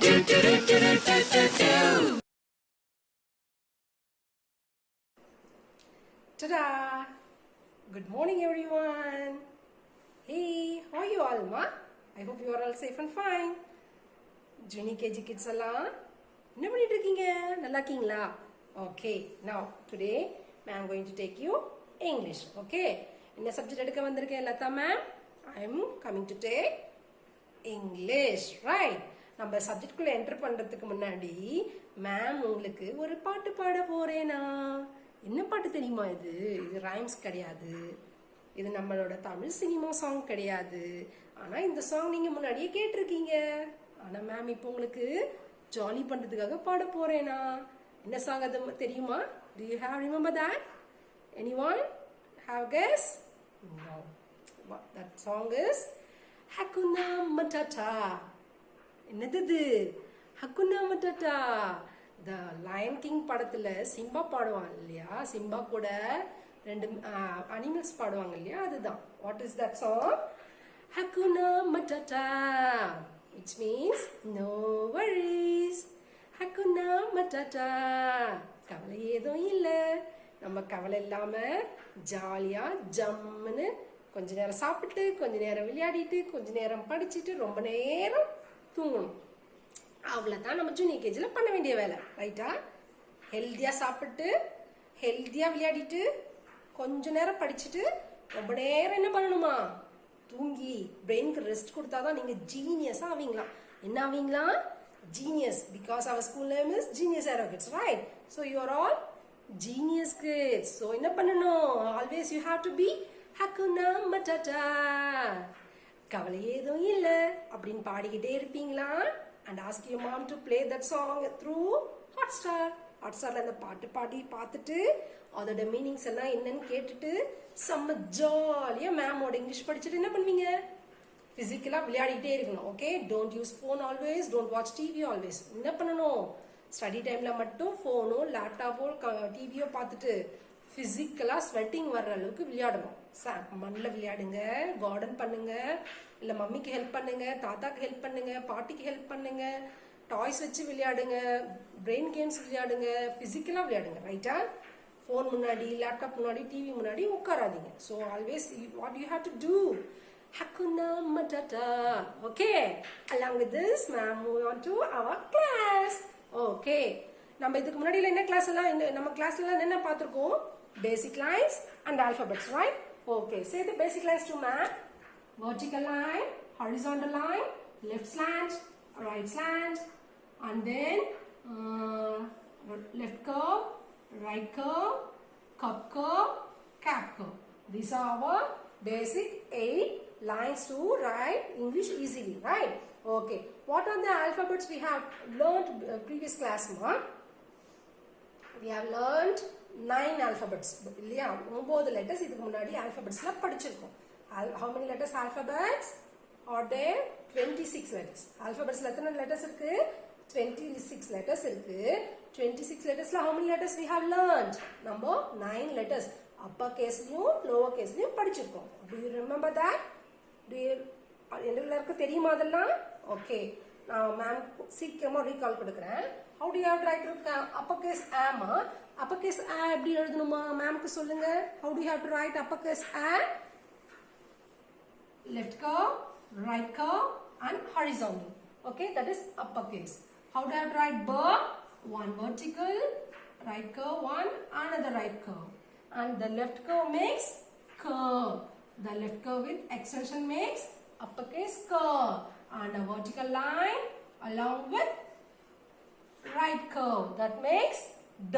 Ta-da! Good morning, everyone. Hey, how are you all, ma? I hope you are all safe and fine. Junior KG kids எல்லாம் என்ன பண்ணிட்டு இருக்கீங்க? நல்லா இருக்கீங்களா? Okay, now today I am going to take you English. Okay, என்ன subject எடுக்க வந்திருக்கேன் Latha ma'am? I am coming to take English, right? நம்ம சப்ஜெக்ட் குள்ள என்டர் பண்றதுக்கு முன்னாடி மேம் உங்களுக்கு ஒரு பாட்டு பாட போறேனா? என்ன பாட்டு தெரியுமா இது? இது ரைம்ஸ் கிடையாது. இது நம்மளோட தமிழ் சினிமா சாங் கிடையாது. ஆனா இந்த சாங் நீங்க முன்னாடியே கேட்டிருக்கீங்க. ஆனா மேம் இப்போ உங்களுக்கு ஜாலி பண்றதுக்காக பாட போறேனா? என்ன சாங் அது தெரியுமா? Do you have remember that? Anyone have guess? No. What that song is? Hakuna Matata. என்னது இது? Hakuna Matata. The Lion King படத்துல சிம்பா பாடுவான் இல்லையா? சிம்பா கூட ரெண்டு அனிமல்ஸ் பாடுவாங்க இல்லையா? அதுதான். What is that song? Hakuna Matata. Which means no worries. Hakuna Matata. கவலை ஏதும் இல்லை. நம்ம கவலை இல்லாம ஜாலியா ஜம்முன்னு கொஞ்ச நேரம் சாப்பிட்டு கொஞ்ச நேரம் விளையாடிட்டு கொஞ்ச நேரம் படிச்சுட்டு ரொம்ப நேரம் தூங்கணும். அவ்வளோதான் நம்ம ஜூனியர் கேஜியில் பண்ண வேண்டிய வேலை, ரைட்டா? ஹெல்த்தியாக சாப்பிட்டு ஹெல்த்தியாக விளையாடிட்டு கொஞ்ச நேரம் படிச்சுட்டு ரொம்ப நேரம் என்ன பண்ணணுமா? தூங்கி பிரெயினுக்கு ரெஸ்ட் கொடுத்தாதான் நீங்கள் ஜீனியஸாக ஆவீங்களா? என்ன ஆவீங்களா? Genius. Because our school name is genius aero kids, right? So you are all genius kids. So என்ன பண்ணணும்? Always you have to be hakuna matata. கவலை ஏதும் இல்லை அப்படின்னு பாடிக்கிட்டே இருப்பீங்களா? And ask your mom to play that song through Hotstar. Hotstarல அந்த பாட்டு பாடி பார்த்துட்டு அதோட மீனிங்ஸ் எல்லாம் என்னன்னு கேட்டுட்டு செம்ம ஜாலியா மேமோட இங்கிலீஷ் படிச்சுட்டு என்ன பண்ணுவீங்க? பிசிக்கலா விளையாடிட்டே இருக்கணும். Okay, don't use phone always, don't watch TV always. என்ன பண்ணணும்? ஸ்டடி டைம்ல மட்டும் ஃபோனோ லேப்டாப்போ டிவியோ பார்த்துட்டு பிசிக்கலா ஸ்வெட்டிங் வர்ற அளவுக்கு விளையாடணும். மண்ணில் விளையாடுங்க, கார்டன் பண்ணுங்க, இல்லை மம்மிக்கு ஹெல்ப் பண்ணுங்க, தாத்தாக்கு ஹெல்ப் பண்ணுங்க, பாட்டிக்கு ஹெல்ப் பண்ணுங்க, டாய்ஸ் வச்சு விளையாடுங்க, பிரெயின் கேம்ஸ் விளையாடுங்க, பிசிக்கலாக விளையாடுங்க, ரைட்டா? ஃபோன் முன்னாடி, லேப்டாப் முன்னாடி, டிவி முன்னாடி உட்காராதீங்க. So always what you have to do? Hakuna Matata. Okay, along with this, ma'am, move on to our class. Okay, நம்ம இதுக்கு முன்னாடியில் என்ன கிளாஸ் எல்லாம் நம்ம கிளாஸ்ல என்ன பார்த்துருக்கோம்? Basic lines and alphabets, right? Okay, say the basic lines to ma'am. Vertical line, horizontal line, left slant, right slant, and then left curve, right curve, cup curve, cap curve. These are our basic 8 lines to write English easily, right? Okay, what are the alphabets we have learned previous class, ma? We have learned 9 alphabets. இல்லையா? 9 letters இதுக்கு முன்னாடி alphabetsல படிச்சிருக்கோம். How many letters alphabets are there? 26 letters. Alphabetsல எத்தனை letters இருக்கு? 26 letters இருக்கு. 26 letters how many letters we have learned? Number 9 letters. upper caseலயும் lower caseலயும் படிச்சிருக்கோம். Do you remember that? Do you எல்லாருக்கும் தெரியுமா அதெல்லாம்? Okay, நான் மேம் சீக்கிரமா ரீகால் கொடுக்குறேன். How do you have to write upper case A? upper case A எப்படி எழுதணுமா? மேம்க்கு சொல்லுங்க. How do you have to write upper case A? Left curve, right curve, and horizontal. Okay, that is uppercase. How do I have to write B? One vertical, right curve, one, another right curve. And the left curve makes curve. The left curve with extension makes uppercase curve. And a vertical line along with right curve. That makes D.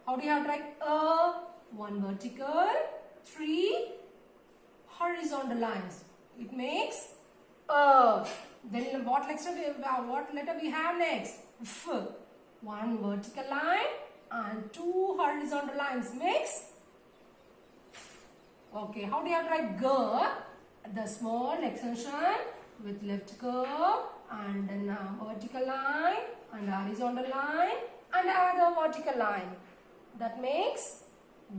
How do you have to write A? One vertical, 3 horizontal lines. It makes A. Then what letter we have next? F. One vertical line and 2 horizontal lines makes F. Okay, how do you have to write G? The small extension with left curve and then a vertical line and a horizontal line and another vertical line. That makes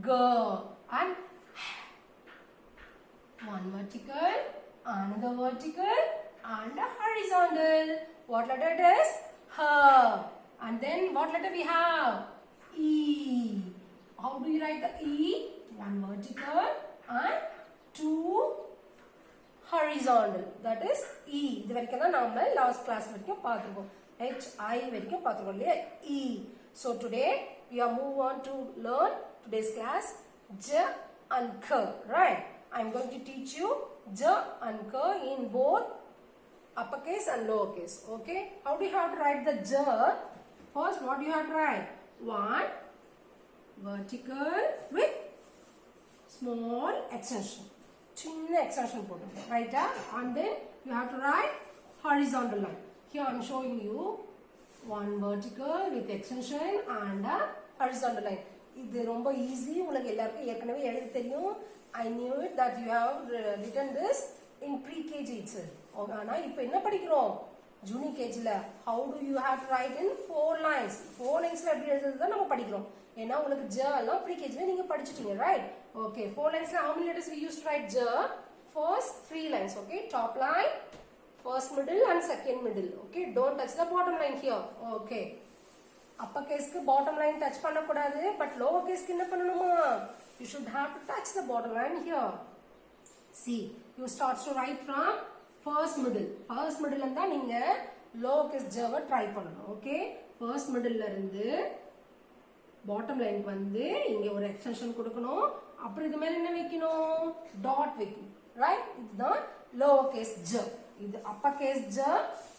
G. And one vertical, another vertical and a horizontal. What letter it is? H. And then what letter we have? E. How do you write the E? One vertical and two horizontal. That is E. இது வரைக்கும் தான் நாம last class வரைக்கும் பார்த்திருக்கோம். H I வரைக்கும் பார்த்திருக்கோம் இல்லையா? E. So today we are move on to learn today's class J and K. Right? I am going to teach you J and K in both uppercase and lowercase. Okay? How do you have to write the J? First, what do you have to write? One vertical with small extension. Chinna extension போடுங்க. Right? And then you have to write horizontal line. Here I am showing you one vertical with extension and a horizontal line. இது ரொம்ப easy. உங்களுக்கு எல்லாருக்கும் ஏற்கனவே எழுத தெரியும். I knew it that you have written this in pre-KG itself. ஆனா இப்போ என்ன படிக்கிறோம்? Junior KG ல how do you have to write in 4 lines? 4 linesல எப்படி எழுதுறதுதான் நம்ம படிக்கிறோம். ஏன்னா உங்களுக்கு J எல்லாம் pre-KG ல நீங்க படிச்சிட்டீங்க, right? Okay, 4 linesல how many letters we used to write J? First 3 lines, okay? Top line, first middle and second middle. Okay, don't touch the bottom line here. Okay. Upper case ku bottom line touch panna kodadu, but lower case ku enna pannanuma? You should have to touch the bottom line here. See, you start to write from first middle. First middle landa neenga lower case J va try pananum. Okay? First middle la irundhu bottom line ku vandu inge or extension kudukanum. Appo idu mele enna vekanum? Dot vekanum. Right? Idha lower case J. This upper case J,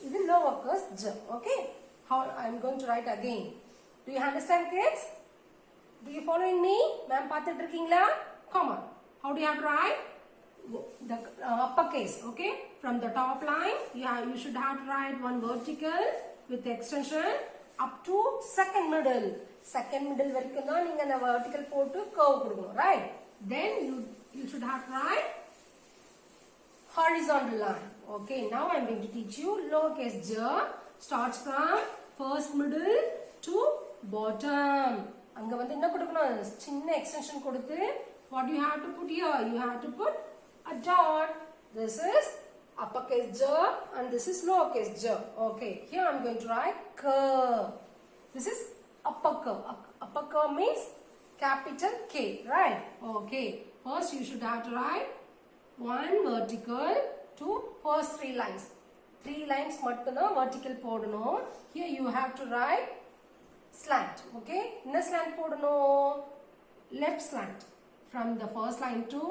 this is lower case J. Okay? How I am going to write again. Do you understand, kids? Do you following me? Ma'am, paathiட்டு இருக்கீங்களா? Come on. How do you have to write? The upper case. Okay? From the top line, you should have to write one vertical with extension up to second middle. Second middle வரைக்கும் தான் நீங்க அந்த vertical போட்டு curve கொடுக்கணும். Right? Then you should have to write horizontal line. Okay, now I am going to teach you lowercase J starts from first middle to bottom. அங்க வந்து என்ன கொடுக்கணும்? சின்ன extension கொடுத்து what you have to put here? You have to put a dot. This is uppercase J and this is lowercase J. Okay, here I am going to write curve. This is upper curve. Upper curve means capital K, right? Okay, first you should have to write one vertical to first 3 lines. 3 lines மட்டும்தான் vertical போடணும். Here you have to write slant. Okay? என்ன slant போடணும்? Left slant. From the first line to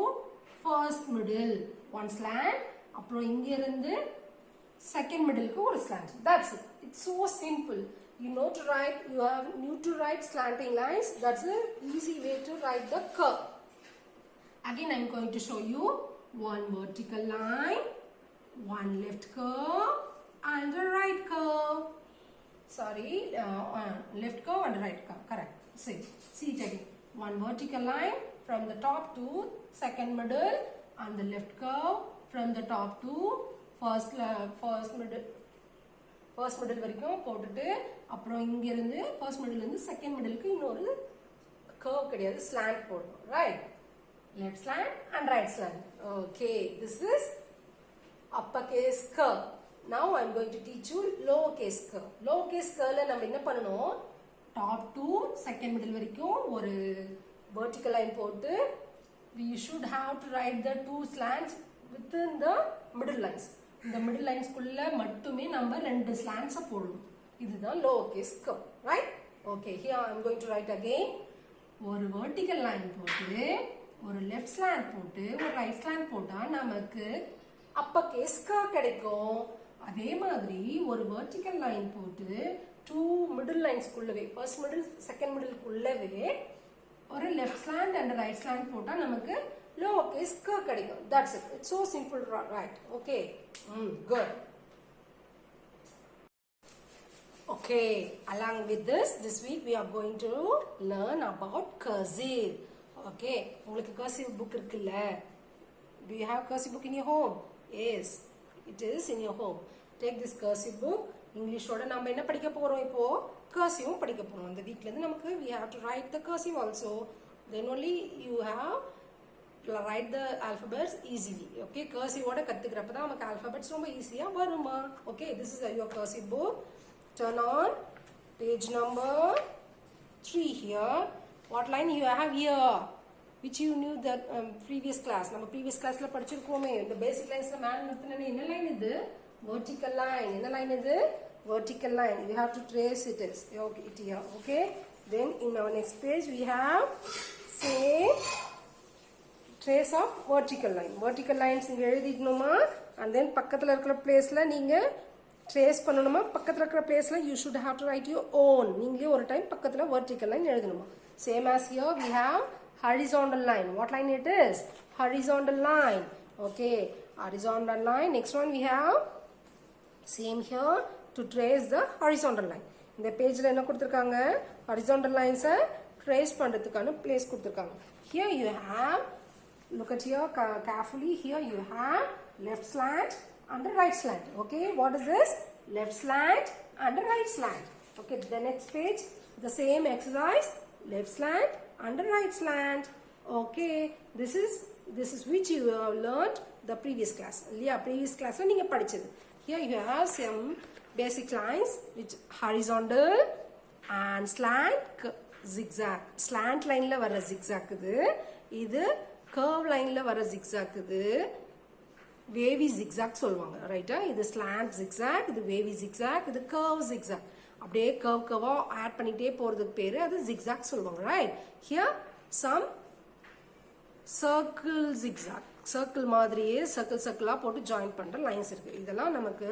first middle. One slant. அப்புறம் இங்க இருந்து second middle க்கு ஒரு slant. That's it. It's so simple. You know to write, you to write slanting lines. That's the easy way to write the curve. Again I am going to show you one vertical line, one left curve and a right curve. Sorry, left curve and right curve. Correct. See it again. One vertical line from the top to second middle and the left curve from the top to first middle. First middle வரைக்கும் போட்டுட்டு அப்புறம் இங்க இருந்து first middle இருந்து second middle க்கு இன்னொரு curve கிடையாது, slant போடணும். Right? Left slant and right slant. Okay, this is uppercase curve. Now I am going to teach you lowercase curve. Lowercase curve la நம்ம என்ன பண்ணனும்? Top to second middle வரைக்கும் ஒரு vertical line போட்டு we should have to write the two slants within the middle lines. இந்த middle lines குள்ள மட்டுமே நம்ம ரெண்டு slants போடணும். இதுதான் lowercase curve, right? Okay, here I am going to write again. ஒரு vertical line போட்டு ஒரு left slant போட்டு ஒரு right slant போட்டா நமக்கு upper case curve கிடைக்கும். அதே மாதிரி ஒரு vertical line போட்டு two middle lines குள்ளவே first middle second middle குள்ளவே ஒரு left slant and right slant போட்டா நமக்கு lower case curve கிடைக்கும். That's it. It's so simple, right? Okay. Good. Okay, along with this week we are going to learn about cursive. Okay, உங்களுக்கு cursive book இருக்குல்ல? Do you have cursive book in your home? Yes, it is in your home. Take this cursive book. English ஓட நம்ம என்ன படிக்க போறோம் இப்போ? Cursive படிக்க போறோம். இந்த வீக்ல இருந்து நமக்கு we have to write the cursive also. Then only you have write the alphabets easily. Okay, cursive ஓட கத்துக்கிறப்ப தான் நமக்கு alphabets ரொம்ப ஈஸியா வருமா. Okay, this is your cursive book. Turn on page number 3 here. What line you have here? Which you knew that previous class. நம்ம previous classல படிச்சிருக்கோமே. இந்த basic linesல ma'am நிறுத்தினே என்ன line இது? Vertical line. என்ன லைன் இது? Vertical line. We have to trace it is. Okay, it here. Okay. Then in our next page we have say trace of vertical line. Vertical lines இங்க எழுதிக்கணுமா, and then பக்கத்துல இருக்கிற பிளேஸ்ல நீங்க trace பண்ணணுமா, பக்கத்துல இருக்கிற பிளேஸ்ல you should have to write your own. நீங்களே ஒரு டைம் பக்கத்துல vertical line எழுதணுமா. Same as here we have horizontal line. What line it is? Horizontal line. Okay, horizontal line. Next one we have same here to trace the horizontal line. இந்த பேஜ்ல என்ன கொடுத்திருக்காங்க, horizontal lines trace பண்றதுக்கான place கொடுத்திருக்காங்க. Here you have, look at here carefully, here you have left slant and right slant. Okay, what is this? Left slant and right slant. Okay, the next page the same exercise, left slant and right slant. Okay, this is which you have learned the previous class. இல்லையா, previous class நீங்க படிச்சது. Here you have some basic lines which horizontal and slant, zigzag. Slant line la vara zigzag இது curve line la vara zigzag wavy zigzag சொல்வாங்க ரைட்டா. இது slant zigzag, இது wavy zigzag, இது curve zigzag. அப்படியே curve add பண்ணிட்டே போறதுக்கு பேரு அது zigzag சொல்வாங்க, right? Here some circle zigzag, circle மாதிரியே circle போட்டு ஜாயின் பண்ற லைன்ஸ் இருக்கு. இதெல்லாம் நமக்கு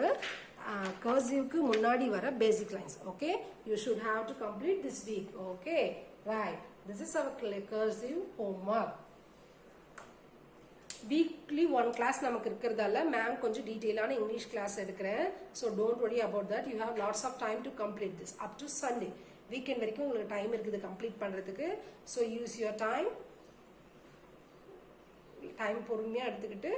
cursive-க்கு முன்னாடி வர basic lines. Okay, you should have to complete this week. Okay, right, this is our cursive homework. Weekly one class நமக்கு இருக்கிறதால மேம் கொஞ்சம் டீடைலான இங்கிலீஷ் கிளாஸ் எடுக்கிறேன். So don't worry about that, you have lots of time to complete this up to Sunday. Weekend வரைக்கும் உங்களுக்கு time இருக்குது complete பண்றதுக்கு. So use your time பொறுமையா எடுத்துக்கிட்டு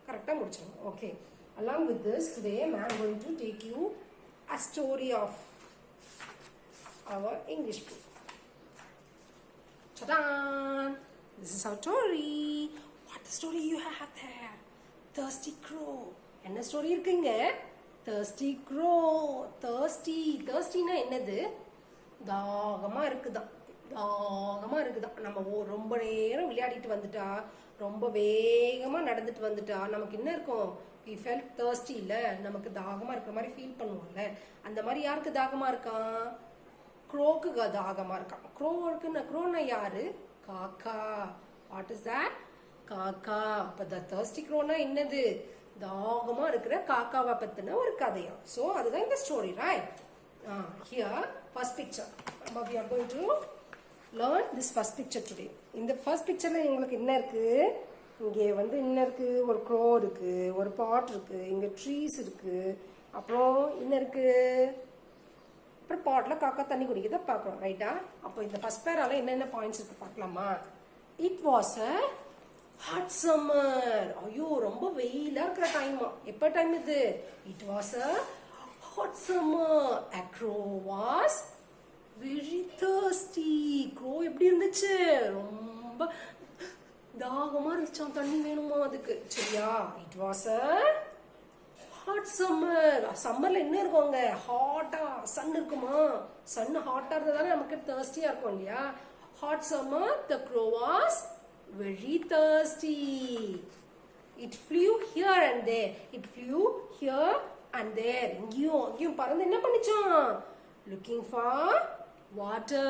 கரெக்டா முடிச்சிடுங்க. Okay, along with this today I am going to take you a story of our English book. Ta-da! This is our story. What story you have there? Thirsty Crow. என்ன story இருக்குங்க? Thirsty Crow. Thirsty-னா என்னது? தாகமா இருக்குதான். நம்ம ரொம்ப நேரம் விளையாடிட்டு வந்துட்டா, ரொம்ப வேகமா நடந்துட்டு வந்துட்டா நமக்கு என்ன இருக்கும்? we felt thirsty இல்ல, நமக்கு தாகமா இருக்கிற மாதிரி ஃபீல் பண்ணுவோம்ல. அந்த மாதிரி யாருக்கு தாகமா இருக்கான்? க்ரோக்கு தாகமா இருக்கான். க்ரோனா யாரு? காக்கா. what is that? காக்கா. அப்ப the thirsty crowனா என்னது? தாகமா இருக்கிற காக்காவை பத்தின ஒரு கதையா. so அதுதான் இந்த story, right? Here first picture, we are going to learn this first picture today. இந்த first pictureல உங்களுக்கு என்ன இருக்கு? இங்கே வந்து என்ன இருக்கு? ஒரு க்ரோ இருக்கு, ஒரு பாட் இருக்கு, இங்க ட்ரீஸ் இருக்கு, அப்புறம் என்ன இருக்கு? அப்புறம் பாட்ல காக்கா தண்ணி குடிக்கிறத பார்க்கறோம், ரைட்டா? அப்போ இந்த ஃபர்ஸ்ட் பேரால என்னென்ன பாயிண்ட்ஸ் இருக்கு பார்க்கலாமா? It was a hot summer. ஐயோ ரொம்ப வெயிலா இருக்கிற டைமா. எப்ப டைம் இது? It was a hot summer. A crow was very thirsty. Grow எப்படி இருந்துச்சு? ரொம்ப தாகமா இருந்துச்சாம், தண்ணி வேணுமா அதுக்கு, சரியா? It was a hot summer. சம்மர்ல என்ன இருக்குங்க? ஹாட்டா சன் இருக்குமா? சன் ஹாட்டா இருந்தாதானே நமக்கு thirsty-ஆ இருக்கும் இல்லையா? hot summer, the crow was very thirsty. It flew here and there. It flew here and there. இங்கேயும் பறந்து என்ன பண்ணிச்சான்? looking for water.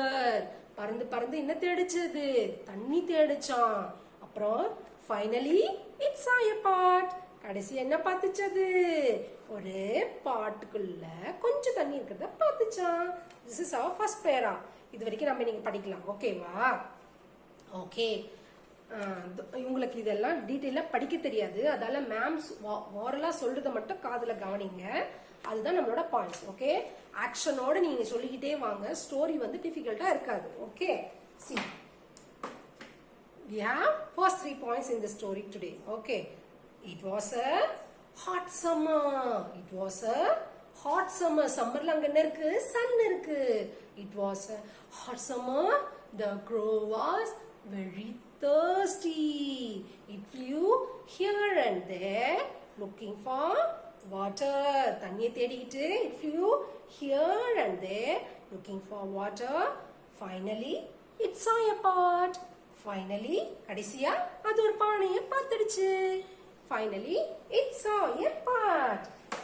பறந்து என்ன தேடிச்சது? தண்ணி தேடிச்சான். அப்புறம் finally it saw a pot. கடைசி என்ன பார்த்துச்சது? ஒரு பாட்டுக்குள்ள கொஞ்சம் தண்ணி இருக்கிறத பார்த்துச்சான். this is our first para. இது வரைக்கும் நம்ம நீங்க படிக்கலாம், ஓகேவா? ஓகே, உங்களுக்கு இதெல்லாம் டீட்டெயிலாக படிக்க தெரியாது, அதால மேம் ஓரலா சொல்றதை மட்டும் காதுல கவனிங்க. அதுதான் நம்மளோட பாயிண்ட்ஸ். ஓகே, ஆக்ஷனோட நீங்க சொல்லிக்கிட்டே வாங்க. ஸ்டோரி வந்து டிஃபிகல்ட்டா இருக்காது. Okay, see, we have first 3 points in the story today. Okay, it was a hot summer. It was a hot summer. சம்மர்ல அங்க என்ன இருக்கு? சன் இருக்கு. It was a hot summer. The crow was very thirsty. It flew here and there looking for water. தண்ணியை தேடிக்கிட்டு it flew here and there looking for water. Finally, it saw a pot. Finally, கடைசியா அது ஒரு பானையை பார்த்துடுச்சு. Finally, it saw a pot.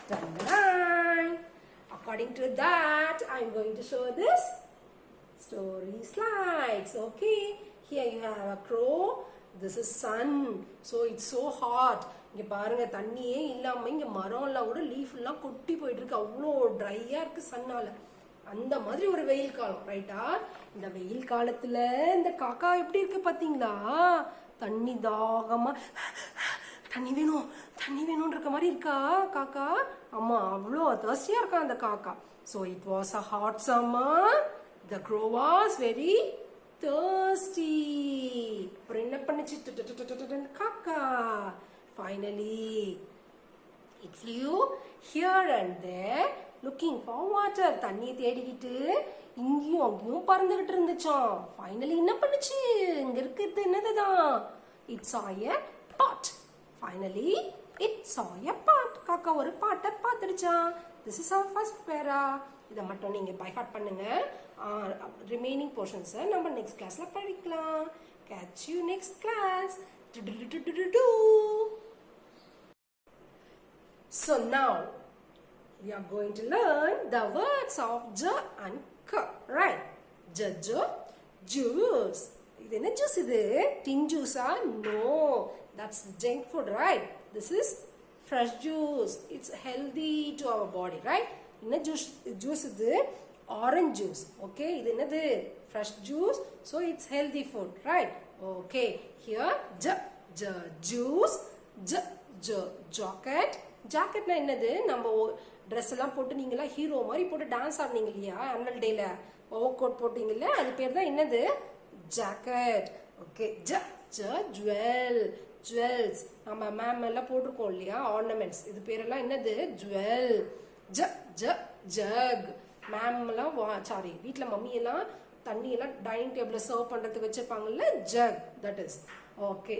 Dun-dun-dun. According to that, I'm going to show this story slides. Okay, here you have a crow. This is sun. So it's so hot. இங்க பாருங்க தண்ணியே இல்லாம இங்க மரம் எல்லாம் கூட லீஃப் எல்லாம் கொட்டி போயிட்டு இருக்கு. அவ்வளோ ட்ரையா இருக்கு சன்னால. அந்த மாதிரி ஒரு வெயில் காலம், ரைட்டா? இந்த வெயில் காலத்துல இந்த காக்கா எப்படி இருக்கு பாத்தீங்களா? தண்ணி தாகமா தண்ணி வேணும் இருக்க மாதிரி இருக்கா காக்கா? ஆமா, அவ்வளோ thirsty-ஆ இருக்கா அந்த காக்கா. So it was a hot summer. The crow was very thirsty. அப்புறம் என்ன பண்ணுச்சு காக்கா? Finally, it flew here and there looking for water. தண்ணியை தேடிக்கிட்டு இங்கேயும் அங்கேயும் பறந்துகிட்டு இருந்துச்சாம். Finally என்ன பண்ணுச்சு? இங்க இருக்கிறது என்னதுதான்? It saw a pot. Finally, it saw a pot. காக்கா ஒரு பாட்டை பார்த்துடுச்சான். This is our first para. இதை மட்டும் நீங்க பை ஹார்ட் பண்ணுங்க. ரிமைனிங் போர்ஷன்ஸ் நம்ம நெக்ஸ்ட் கிளாஸ்ல படிக்கலாம். Catch you next class. So now we are going to learn the words of j and k, right? J, juice. இது என்ன ஜூஸ் இது? Tin juice? No, that's junk food, right? This is fresh juice. It's healthy to our body, right? என்ன juice இது? Orange juice. Okay, இது என்னது? Fresh juice. So it's healthy food, right? Okay, here juice, jacket. ஜாக்கெட்னா என்னது? நம்ம dress எல்லாம் போட்டு நீங்களா hero மாதிரி போட்டு டான்ஸ் ஆடுனீங்க இல்லையா ஆனுவல் டேல? ஓவர் கோட் போட்டீங்கல்ல, அது பேர் தான் என்னது? ஜாக்கெட். Okay, jewels. நம்ம மேம் எல்லாம் போட்டிருக்கோம் இல்லையா ஆர்னமெண்ட்ஸ், இது பேரெல்லாம் என்னது? ஜுவல். ஜக். மேம் எல்லாம் சாரி வீட்டில் மம்மி எல்லாம் தண்ணி எல்லாம் டைனிங் டேபிள்ல சர்வ் பண்றதுக்கு வச்சிருப்பாங்கல்ல, jug. That is okay.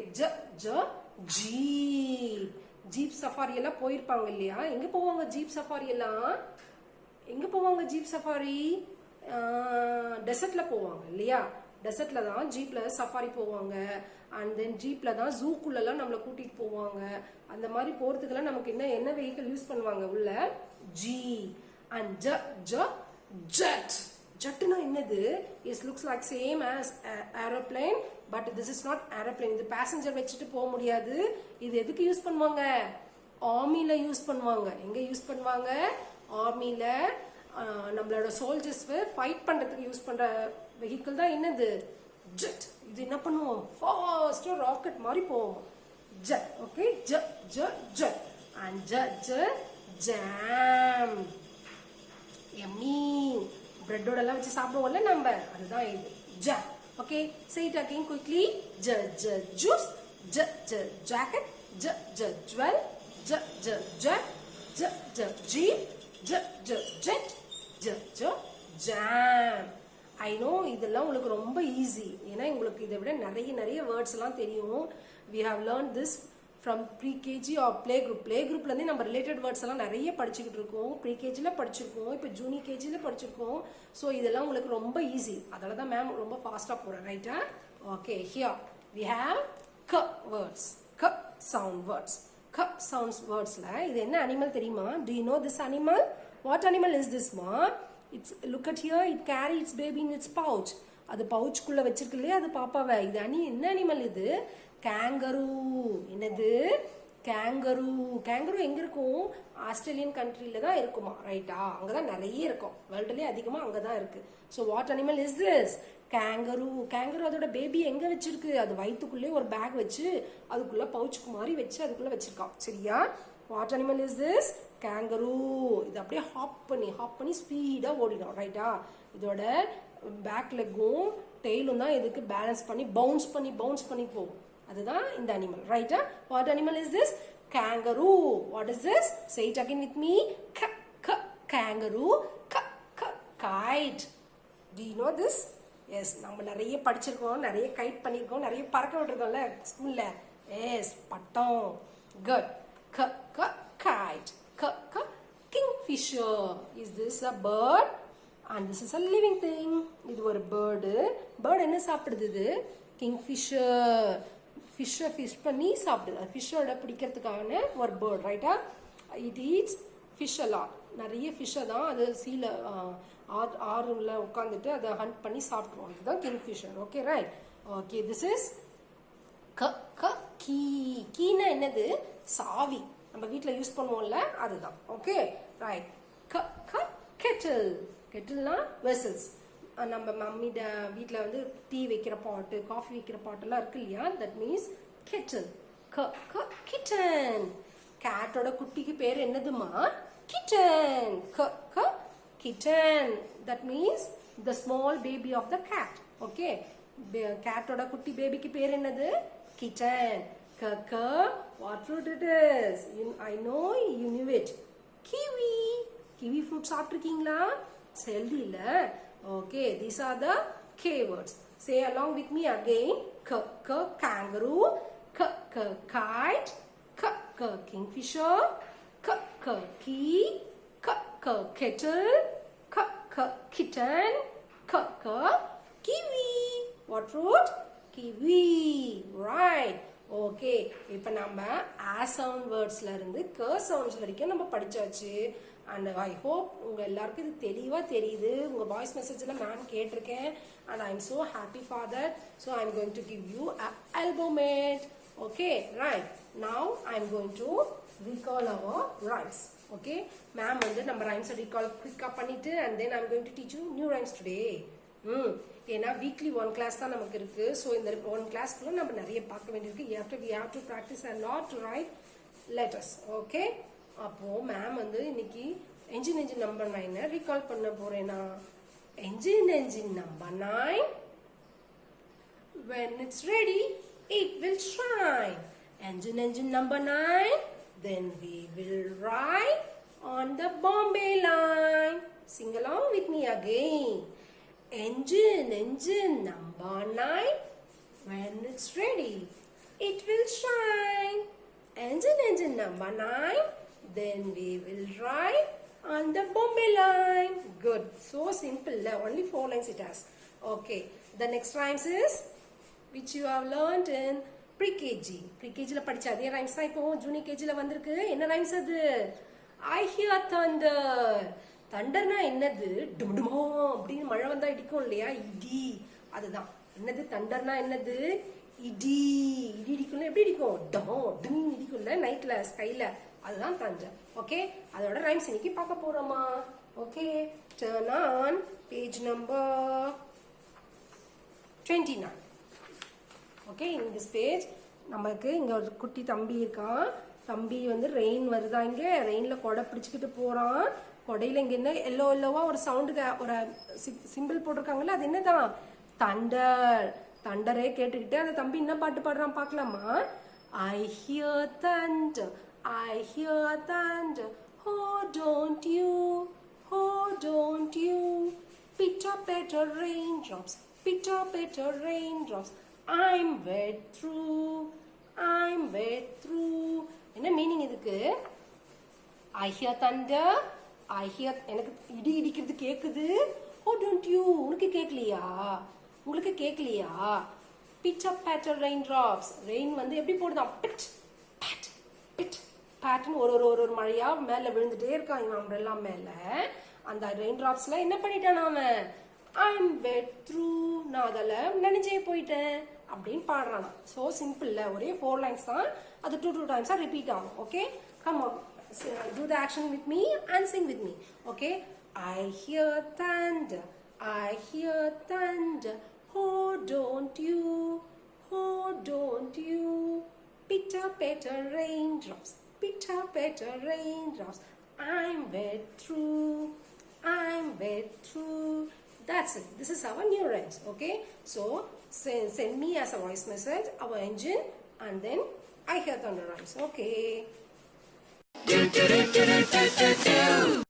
Jeep safari எல்லாம் போயிருப்பாங்க இல்லையா? எங்க போவாங்க ஜீப் சஃபாரி எல்லாம்? டெசர்ட்ல போவாங்க இல்லையா? டெசர்ட்ல தான் ஜீப்ல சஃபாரி போவாங்க. அண்ட் தென் ஜீப்ல தான் ஜூக்குள்ள எல்லாம் நம்மளை கூட்டிட்டு போவாங்க. அந்த மாதிரி போறதுக்கெல்லாம் நமக்கு என்ன வெஹிக்கிள் யூஸ் பண்ணுவாங்க உள்ள? ஜி. And jet. ஜெட்னா என்னது? It looks like same as aeroplane, but this is not aeroplane. இது பேசஞ்சர் வச்சுட்டு போக முடியாது. இது எதுக்கு யூஸ் பண்ணுவாங்க? ஆர்மில யூஸ் பண்ணுவாங்க. எங்க யூஸ் பண்ணுவாங்க? ஆர்மில. நம்மளோட சோல்ஜர்ஸ் ஃபைட் பண்றதுக்கு யூஸ் பண்ற வெஹிக்கிள் தான் என்னது? ஜெட். இது என்ன பண்ணுவோம்? ஃபாஸ்டா ராக்கெட் மாதிரி போவோம். Jet. Okay, jet. And jam. எம்மி. பிரெட்டோட எல்லாம் வச்சு சாப்பிடுவோம்ல நம்ம, அதுதான் இது jam. Okay, say it again quickly. Juice, jacket, jewel, jet, jeep, jet, jam. I know இதெல்லாம் உங்களுக்கு ரொம்ப ஈஸி. ஏன்னா உங்களுக்கு இதை விட நிறைய வேர்ட்ஸ் எல்லாம் தெரியும். We have learned this from pre-KG or playgroup. Playgroup ல நம்ம ரிலேட்டட் வேர்ட்ஸ் எல்லாம் நிறைய படிச்சுக்கிட்டு இருக்கோம். ப்ரீகேஜில படிச்சிருக்கோம், இப்போ ஜூனியர் கேஜில படிச்சிருக்கோம். ஸோ இதெல்லாம் உங்களுக்கு ரொம்ப ஈஸி. அதனால தான் மேம் ரொம்ப ஃபாஸ்டா போறேன், ரைட்டா? ஓகே, ஹியர் we have க வேர்ட்ஸ், க சவுண்ட் வேர்ட்ஸ். க சவுண்ட்ஸ் வேர்ட்ஸ்ல இது என்ன அனிமல் தெரியுமா? Do you know this animal? What animal is this, ma? It's look at here. It carry its baby in its pouch. அது பவுச்சுக்குள்ள வச்சிருக்கு இல்லையா அது பாப்பாவை. இது என்ன அனிமல் இது? கேங்கரு. என்னது? கேங்கரு எங்க இருக்கும்? ஆஸ்திரேலியன் கண்ட்ரில தான் இருக்குமா, ரைட்டா? அங்கதான் நிறைய இருக்கும், வேர்ல்டுலயே அதிகமா அங்கதான் இருக்கு. So what animal is this? Kangaroo. அதோட பேபி எங்க வச்சிருக்கு? அது வயிற்றுக்குள்ளே ஒரு பேக் வச்சு அதுக்குள்ள பவுச்சுக்கு மாதிரி வச்சு அதுக்குள்ள வச்சிருக்கான், சரியா? What animal is this? Kangaroo. இது அப்படியே ஹாப் பண்ணி ஸ்பீடா ஓடிடும், ரைட்டா? இதோட பேக் லெக்கும் டெய்லும் தான் இதுக்கு பேலன்ஸ் பண்ணி பவுன்ஸ் பண்ணி போகும். அதுதான் இந்த அனிமல், ரைட்டா? What animal is this? kangaroo. What is this? Say it again with me. Kangaroo. Kite. Do you know this? Yes நம்ம நிறைய படிச்சிருக்கோம், நிறைய கைட் பண்ணியிருக்கோம், நிறைய பறக்க விட்டுருக்கோம்ல ஸ்கூல்ல. எஸ் பட்டம். குட். க க kite. K k kingfisher. Is this a bird? And this is a living thing. இது ஒரு பேர்டு. பேர்டு என்ன சாப்பிடுது? இது கிங்ஃபிஷர். ஃபிஷ்ஷை ஃபிஷ் பண்ணி சாப்பிடுது. ஃபிஷ்ஷோட பிடிக்கிறதுக்கான ஒரு பேர்டு, ரைட்டா? It eats fish a lot. நிறைய ஃபிஷ்ஷை தான் அது சீல ஆறுல உட்காந்துட்டு அதை ஹண்ட் பண்ணி சாப்பிடுவோம். இதுதான் kingfisher. Okay, right. Okay, this is க க கீ. கீனா என்னது? சாவி. நம்ம வீட்டில் யூஸ் பண்ணுவோம்ல, அதுதான். Okay, right. க க கெட்டில். கெட்டில்னா வெசல்ஸ். நம்ம மம்மிட வீட்டில் வந்து டீ வைக்கிற பாட்டு, காஃபி வைக்கிற பாட்டெல்லாம் இருக்கு இல்லையா? That means Kettle. க க கிட்டன். கேட்டோட குட்டிக்கு பேர் என்னதுமா? கிட்டன். க க kitten. That means the small baby of the cat. Okay, கேட்டோட குட்டி பேபிக்கு பேர் என்னது? கிட்டன். க க what fruit it is? I know you knew it. Kiwi. Kiwi fruit சாப்பிட்டிருக்கீங்களா? Healthy இல்ல? Okay, these are the K words. Say along with me again. K k kangaroo. K k kite. K k kingfisher. K k key. K k kettle. K k kitten. K k kiwi. What fruit? Kiwi. Right. Okay, இப்போ நம்ம ஆ sound வேர்ட்ஸ்ல இருந்து க sounds வரைக்கும் நம்ம படிச்சாச்சு. And I hope உங்க எல்லாருக்கும் இது தெளிவா தெரியுது. உங்க வாய்ஸ் மெசேஜ்ல நான் கேட்டிருக்கேன். And I am so happy for that. So I am going to give you alphabet. Okay, right. Now I am going to recall our rhymes. Okay, ma'am வந்து நம்ம ரைம்ஸை ரீகால் குயிக்காக பண்ணிட்டு and then I am going to teach you new rhymes today. ஏன்னா weekly 1 class தான் நமக்கு இருக்கு. So இந்த 1 கிளாஸ்க்குள்ள நம்ம நிறைய பார்க்க வேண்டியிருக்கு. we have to practice a lot to write letters. Okay, அப்போ மேம் வந்து இன்னைக்கு என்ஜின் நம்பர் 9 ரீகால் பண்ண போறேனா? Engine number 9. When it's ready, it will shine. Engine number 9. Then we will ride on the Bombay line. Sing along with me again. Engine number 9. When it's ready, it will shine. Engine number 9. Then we will ride on the Bombay line. Good. So simple. Only 4 lines it has. Okay. The next rhymes is which you have learned in pre-KG. Pre-KG la படிச்ச அதே rhymes தான் இப்போ junior KG ல வந்திருக்கு. என்ன rhymes அது? I hear thunder. தண்டர்னா என்னது? டும்டுமோ அப்படின்னு மழை வந்தா இடிக்கும் இல்லையா? இடி. அதுதான். என்னது தண்டர்னா? என்னது? இடி. இடி இடிக்கும்ல. எப்படி இடிக்கும்? டமோ டும் இடிக்கும்ல நைட்ல ஸ்கைல. அதுதான் தண்டர். ஓகே, அதோட ரைம்ஸ் இன்னைக்கு பார்க்க போறோமா? Okay, turn on page number 29. Okay, in this page நமக்கு இங்க ஒரு குட்டி தம்பி இருக்கான். தம்பி வந்து ரெயின் வருதா? இங்க ரெயின்ல கொடை பிடிச்சுக்கிட்டு போறான். கொடையில இங்க என்ன எல்லோவா ஒரு சவுண்டுக்கு ஒரு சிம்பிள் போட்டிருக்காங்கல்ல, அது என்னதான்? தண்டர். தண்டரே கேட்டுக்கிட்டு அந்த தம்பி என்ன பாட்டு பாடுறான் பார்க்கலாமா? I hear thunder, I hear thunder, oh don't you, oh don't you, pitter patter raindrops, pitter patter raindrops, I'm wet through, I'm wet through. என்ன மீனிங் இதுக்கு? I hear thunder, I hear, எனக்கு இடி இடிக்கிறது கேக்குது. Oh don't you, உனக்கு கேட்கலையா? உங்களுக்கு கேட்கலையா? Pitter patter raindrops. Rain வந்து எப்படி போடுதான்? பிட் பேட் பிட் பேட்னு ஒரு மழையா மேல விழுந்துட்டே இருக்கான் இவன் அம்ப்ரெல்லா மேல. அந்த ரெயின் டிராப்ஸ்ல என்ன பண்ணிட்டான் அவன்? I'm wet through, நான் அதில் நினைஞ்சே போயிட்டேன் அப்படின்னு பாடுறானா. ஸோ சிம்பிள்ல ஒரே 4 lines தான். அது 2 times ரிப்பீட் ஆகும். Okay, come on. Do the action with me and sing with me. Okay, I hear thunder, I hear thunder, oh don't you, oh don't you, pitter patter raindrops, pitter patter raindrops, I'm wet through, I'm wet through. That's it. This is our new rhymes. Okay, so send me as a voice message our engine and then I hear thunder rhymes. Okay. Do do do do do do do.